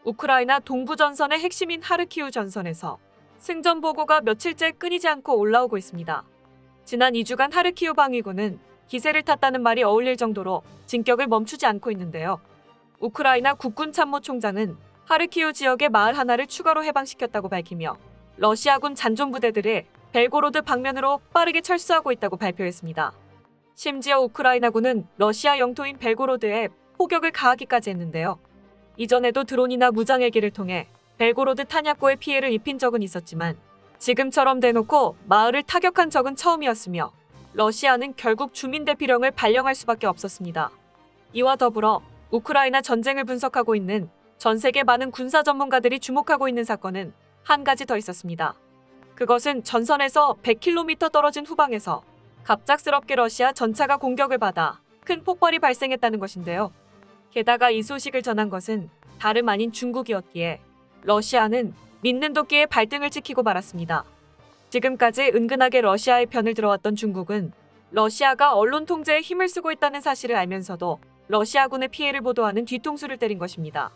우크라이나 동부 전선의 핵심인 하르키우 전선에서 승전 보고가 며칠째 끊이지 않고 올라오고 있습니다. 지난 2주간 하르키우 방위군은 기세를 탔다는 말이 어울릴 정도로 진격을 멈추지 않고 있는데요. 우크라이나 국군참모총장은 하르키우 지역의 마을 하나를 추가로 해방시켰다고 밝히며 러시아군 잔존부대들이 벨고로드 방면으로 빠르게 철수하고 있다고 발표했습니다. 심지어 우크라이나군은 러시아 영토인 벨고로드에 포격을 가하기까지 했는데요. 이전에도 드론이나 무장헬기를 통해 벨고로드 탄약고에 피해를 입힌 적은 있었지만 지금처럼 대놓고 마을을 타격한 적은 처음이었으며 러시아는 결국 주민 대피령을 발령할 수밖에 없었습니다. 이와 더불어 우크라이나 전쟁을 분석하고 있는 전 세계 많은 군사 전문가들이 주목하고 있는 사건은 한 가지 더 있었습니다. 그것은 전선에서 100km 떨어진 후방에서 갑작스럽게 러시아 전차가 공격을 받아 큰 폭발이 발생했다는 것인데요. 게다가 이 소식을 전한 것은 다름 아닌 중국이었기에 러시아는 믿는 도끼에 발등을 찍히고 말았습니다. 지금까지 은근하게 러시아의 편을 들어왔던 중국은 러시아가 언론 통제에 힘을 쓰고 있다는 사실을 알면서도 러시아군의 피해를 보도하는 뒤통수를 때린 것입니다.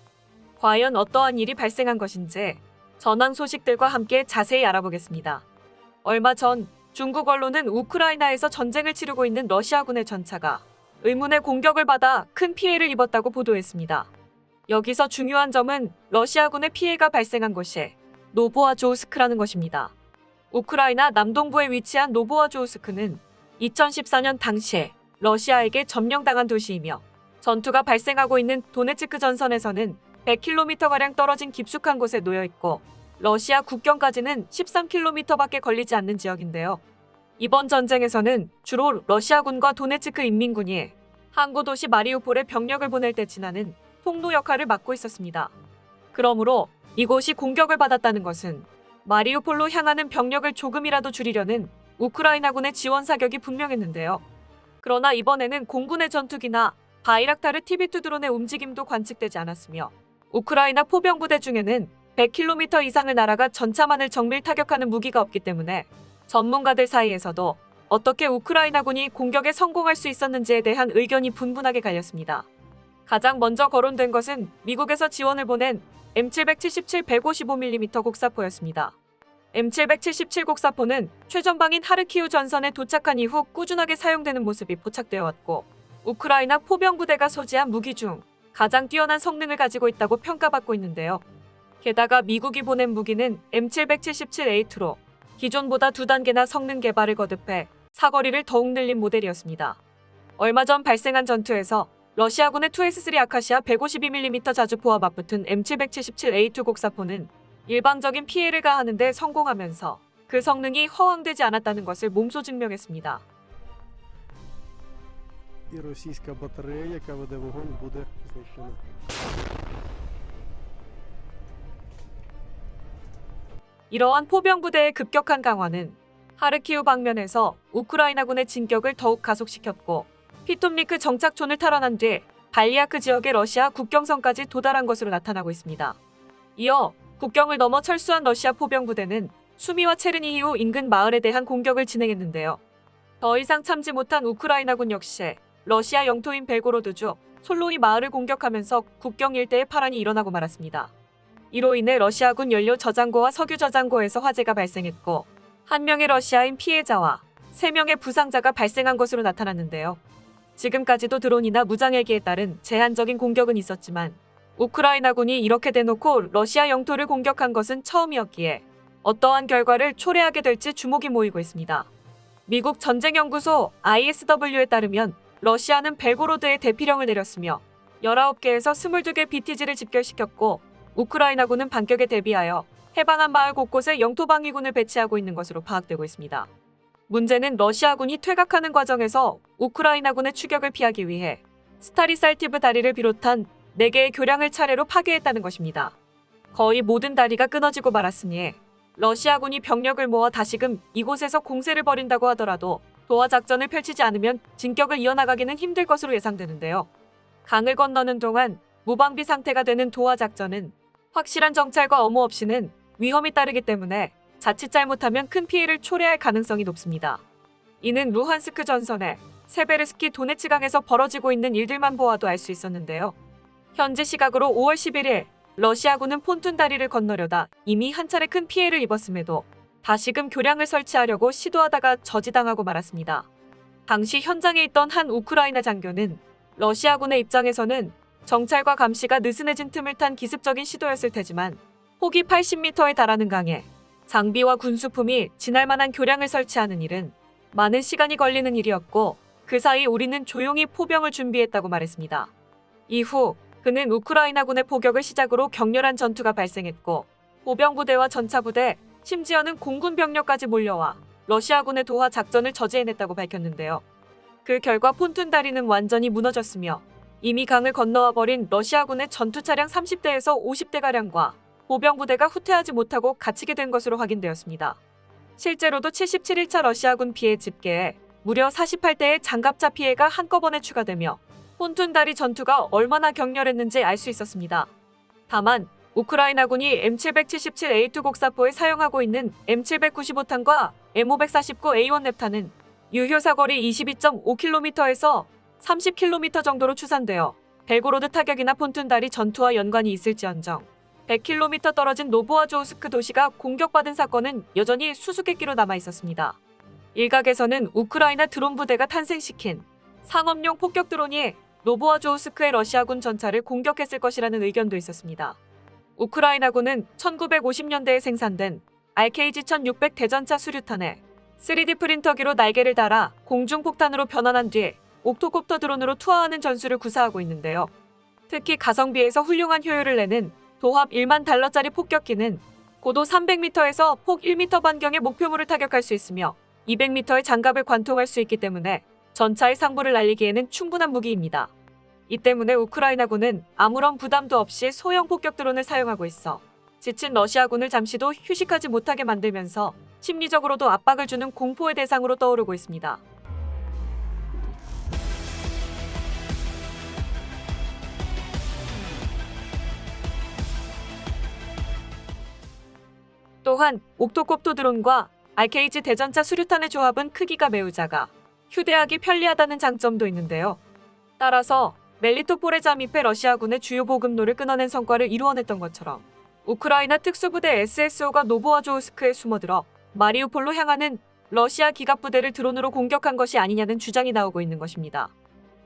과연 어떠한 일이 발생한 것인지 전황 소식들과 함께 자세히 알아보겠습니다. 얼마 전 중국 언론은 우크라이나에서 전쟁을 치르고 있는 러시아군의 전차가 의문의 공격을 받아 큰 피해를 입었다고 보도했습니다. 여기서 중요한 점은 러시아군의 피해가 발생한 곳이 노보아조우스크라는 것입니다. 우크라이나 남동부에 위치한 노보아조우스크는 2014년 당시에 러시아에게 점령당한 도시이며 전투가 발생하고 있는 도네츠크 전선에서는 100km가량 떨어진 깊숙한 곳에 놓여 있고 러시아 국경까지는 13km밖에 걸리지 않는 지역인데요. 이번 전쟁에서는 주로 러시아군과 도네츠크 인민군이 항구 도시 마리우폴에 병력을 보낼 때 지나는 통로 역할을 맡고 있었습니다. 그러므로 이곳이 공격을 받았다는 것은 마리우폴로 향하는 병력을 조금이라도 줄이려는 우크라이나군의 지원 사격이 분명했는데요. 그러나 이번에는 공군의 전투기나 바이락타르 TB2 드론의 움직임도 관측되지 않았으며 우크라이나 포병부대 중에는 100km 이상을 날아가 전차만을 정밀 타격하는 무기가 없기 때문에 전문가들 사이에서도 어떻게 우크라이나군이 공격에 성공할 수 있었는지에 대한 의견이 분분하게 갈렸습니다. 가장 먼저 거론된 것은 미국에서 지원을 보낸 M777 155mm 곡사포였습니다. M777 곡사포는 최전방인 하르키우 전선에 도착한 이후 꾸준하게 사용되는 모습이 포착되어 왔고 우크라이나 포병부대가 소지한 무기 중 가장 뛰어난 성능을 가지고 있다고 평가받고 있는데요. 게다가 미국이 보낸 무기는 M777A2로 기존보다 2단계나 성능 개발을 거듭해 사거리를 더욱 늘린 모델이었습니다. 얼마 전 발생한 전투에서 러시아군의 2S3 아카시아 152mm 자주포와 맞붙은 M777A2 곡사포는 일방적인 피해를 가하는 데 성공하면서 그 성능이 허황되지 않았다는 것을 몸소 증명했습니다. І російська батарея, яка веде вогонь, буде знищена. 이러한 포병부대의 급격한 강화는 하르키우 방면에서 우크라이나군의 진격을 더욱 가속시켰고 피톰리크 정착촌을 탈환한 뒤 발리아크 지역의 러시아 국경선까지 도달한 것으로 나타나고 있습니다. 이어 국경을 넘어 철수한 러시아 포병부대는 수미와 체르니히우 인근 마을에 대한 공격을 진행했는데요. 더 이상 참지 못한 우크라이나군 역시 러시아 영토인 벨고로드주 솔로이 마을을 공격하면서 국경 일대에 파란이 일어나고 말았습니다. 이로 인해 러시아군 연료 저장고와 석유 저장고에서 화재가 발생했고 한 명의 러시아인 피해자와 3명의 부상자가 발생한 것으로 나타났는데요. 지금까지도 드론이나 무장헬기에 따른 제한적인 공격은 있었지만 우크라이나군이 이렇게 대놓고 러시아 영토를 공격한 것은 처음이었기에 어떠한 결과를 초래하게 될지 주목이 모이고 있습니다. 미국 전쟁연구소 ISW에 따르면 러시아는 벨고로드에 대피령을 내렸으며 19개에서 22개 BTG를 집결시켰고 우크라이나군은 반격에 대비하여 해방한 마을 곳곳에 영토방위군을 배치하고 있는 것으로 파악되고 있습니다. 문제는 러시아군이 퇴각하는 과정에서 우크라이나군의 추격을 피하기 위해 스타리살티브 다리를 비롯한 4개의 교량을 차례로 파괴했다는 것입니다. 거의 모든 다리가 끊어지고 말았으니 러시아군이 병력을 모아 다시금 이곳에서 공세를 벌인다고 하더라도 도하 작전을 펼치지 않으면 진격을 이어나가기는 힘들 것으로 예상되는데요. 강을 건너는 동안 무방비 상태가 되는 도하 작전은 확실한 정찰과 엄호 없이는 위험이 따르기 때문에 자칫 잘못하면 큰 피해를 초래할 가능성이 높습니다. 이는 루한스크 전선에 세베르스키 도네츠강에서 벌어지고 있는 일들만 보아도 알 수 있었는데요. 현지 시각으로 5월 11일 러시아군은 폰툰 다리를 건너려다 이미 한 차례 큰 피해를 입었음에도 다시금 교량을 설치하려고 시도하다가 저지당하고 말았습니다. 당시 현장에 있던 한 우크라이나 장교는 러시아군의 입장에서는 정찰과 감시가 느슨해진 틈을 탄 기습적인 시도였을 테지만 폭이 80m에 달하는 강에 장비와 군수품이 지날 만한 교량을 설치하는 일은 많은 시간이 걸리는 일이었고 그 사이 우리는 조용히 포병을 준비했다고 말했습니다. 이후 그는 우크라이나군의 포격을 시작으로 격렬한 전투가 발생했고 보병부대와 전차부대, 심지어는 공군 병력까지 몰려와 러시아군의 도하 작전을 저지해냈다고 밝혔는데요. 그 결과 폰툰 다리는 완전히 무너졌으며 이미 강을 건너와 버린 러시아군의 전투 차량 30대에서 50대가량과 보병부대가 후퇴하지 못하고 갇히게 된 것으로 확인되었습니다. 실제로도 77일차 러시아군 피해 집계에 무려 48대의 장갑차 피해가 한꺼번에 추가되며 폰툰 다리 전투가 얼마나 격렬했는지 알 수 있었습니다. 다만 우크라이나군이 M777A2 곡사포에 사용하고 있는 M795탄과 M549A1 랩탄은 유효 사거리 22.5km에서 30km 정도로 추산되어 벨고로드 타격이나 폰툰 다리 전투와 연관이 있을지언정 100km 떨어진 노보아조우스크 도시가 공격받은 사건은 여전히 수수께끼로 남아 있었습니다. 일각에서는 우크라이나 드론 부대가 탄생시킨 상업용 폭격 드론이 노보아조우스크의 러시아군 전차를 공격했을 것이라는 의견도 있었습니다. 우크라이나군은 1950년대에 생산된 RKG-1600 대전차 수류탄에 3D 프린터기로 날개를 달아 공중폭탄으로 변환한 뒤 옥토콥터 드론으로 투하하는 전술을 구사하고 있는데요. 특히 가성비에서 훌륭한 효율을 내는 도합 1만 달러짜리 폭격기는 고도 300m에서 폭 1m 반경의 목표물을 타격할 수 있으며 200m의 장갑을 관통할 수 있기 때문에 전차의 상부를 날리기에는 충분한 무기입니다. 이 때문에 우크라이나군은 아무런 부담도 없이 소형 폭격 드론을 사용하고 있어 지친 러시아군을 잠시도 휴식하지 못하게 만들면서 심리적으로도 압박을 주는 공포의 대상으로 떠오르고 있습니다. 또한 옥토콥터 드론과 RKG 대전차 수류탄의 조합은 크기가 매우 작아 휴대하기 편리하다는 장점도 있는데요. 따라서 멜리토폴에 잠입해 러시아군의 주요 보급로를 끊어낸 성과를 이루어냈던 것처럼 우크라이나 특수부대 SSO가 노보아조우스크에 숨어들어 마리우폴로 향하는 러시아 기갑부대를 드론으로 공격한 것이 아니냐는 주장이 나오고 있는 것입니다.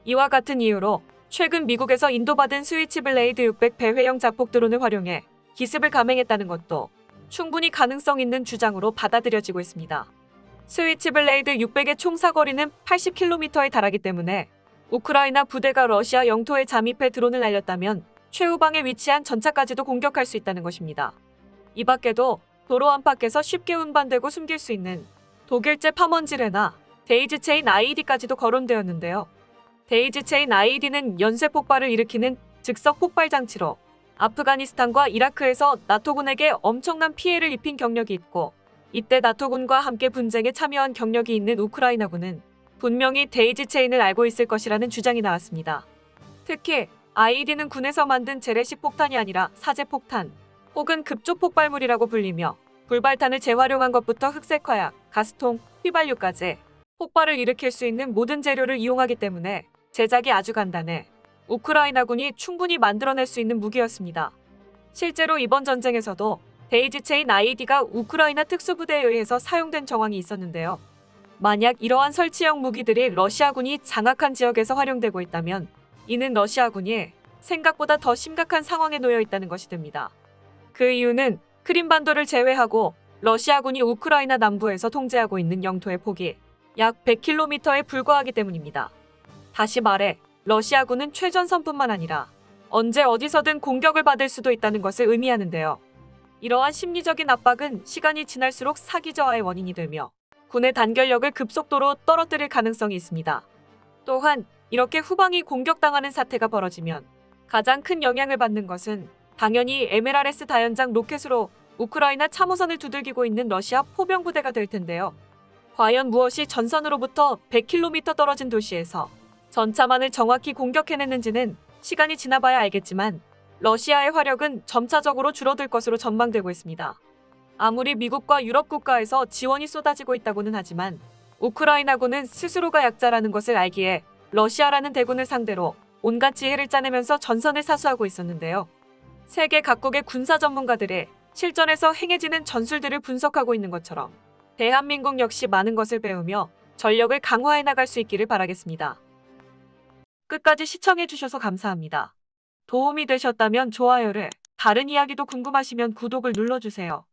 이와 같은 이유로 최근 미국에서 인도받은 스위치블레이드 600 배회형 자폭 드론을 활용해 기습을 감행했다는 것도 충분히 가능성 있는 주장으로 받아들여지고 있습니다. 스위치블레이드 600의 총 사거리는 80km에 달하기 때문에 우크라이나 부대가 러시아 영토에 잠입해 드론을 날렸다면 최후방에 위치한 전차까지도 공격할 수 있다는 것입니다. 이 밖에도 도로 안팎에서 쉽게 운반되고 숨길 수 있는 독일제 파먼지레나 데이지체인 IED까지도 거론되었는데요. 데이지체인 IED는 연쇄 폭발을 일으키는 즉석 폭발 장치로 아프가니스탄과 이라크에서 나토군에게 엄청난 피해를 입힌 경력이 있고 이때 나토군과 함께 분쟁에 참여한 경력이 있는 우크라이나군은 분명히 데이지 체인을 알고 있을 것이라는 주장이 나왔습니다. 특히 IED는 군에서 만든 재래식 폭탄이 아니라 사제 폭탄 혹은 급조 폭발물이라고 불리며 불발탄을 재활용한 것부터 흑색 화약, 가스통, 휘발유까지 폭발을 일으킬 수 있는 모든 재료를 이용하기 때문에 제작이 아주 간단해 우크라이나군이 충분히 만들어낼 수 있는 무기였습니다. 실제로 이번 전쟁에서도 데이지 체인 IED가 우크라이나 특수부대에 의해서 사용된 정황이 있었는데요. 만약 이러한 설치형 무기들이 러시아군이 장악한 지역에서 활용되고 있다면 이는 러시아군이 생각보다 더 심각한 상황에 놓여 있다는 것이 됩니다. 그 이유는 크림반도를 제외하고 러시아군이 우크라이나 남부에서 통제하고 있는 영토의 폭이 약 100km에 불과하기 때문입니다. 다시 말해 러시아군은 최전선뿐만 아니라 언제 어디서든 공격을 받을 수도 있다는 것을 의미하는데요. 이러한 심리적인 압박은 시간이 지날수록 사기 저하의 원인이 되며 군의 단결력을 급속도로 떨어뜨릴 가능성이 있습니다. 또한 이렇게 후방이 공격당하는 사태가 벌어지면 가장 큰 영향을 받는 것은 당연히 MLRS 다연장 로켓으로 우크라이나 참호선을 두들기고 있는 러시아 포병부대가 될 텐데요. 과연 무엇이 전선으로부터 100km 떨어진 도시에서 전차만을 정확히 공격해냈는지는 시간이 지나봐야 알겠지만 러시아의 화력은 점차적으로 줄어들 것으로 전망되고 있습니다. 아무리 미국과 유럽 국가에서 지원이 쏟아지고 있다고는 하지만 우크라이나군은 스스로가 약자라는 것을 알기에 러시아라는 대군을 상대로 온갖 지혜를 짜내면서 전선을 사수하고 있었는데요. 세계 각국의 군사 전문가들의 실전에서 행해지는 전술들을 분석하고 있는 것처럼 대한민국 역시 많은 것을 배우며 전력을 강화해 나갈 수 있기를 바라겠습니다. 끝까지 시청해주셔서 감사합니다. 도움이 되셨다면 좋아요를, 다른 이야기도 궁금하시면 구독을 눌러주세요.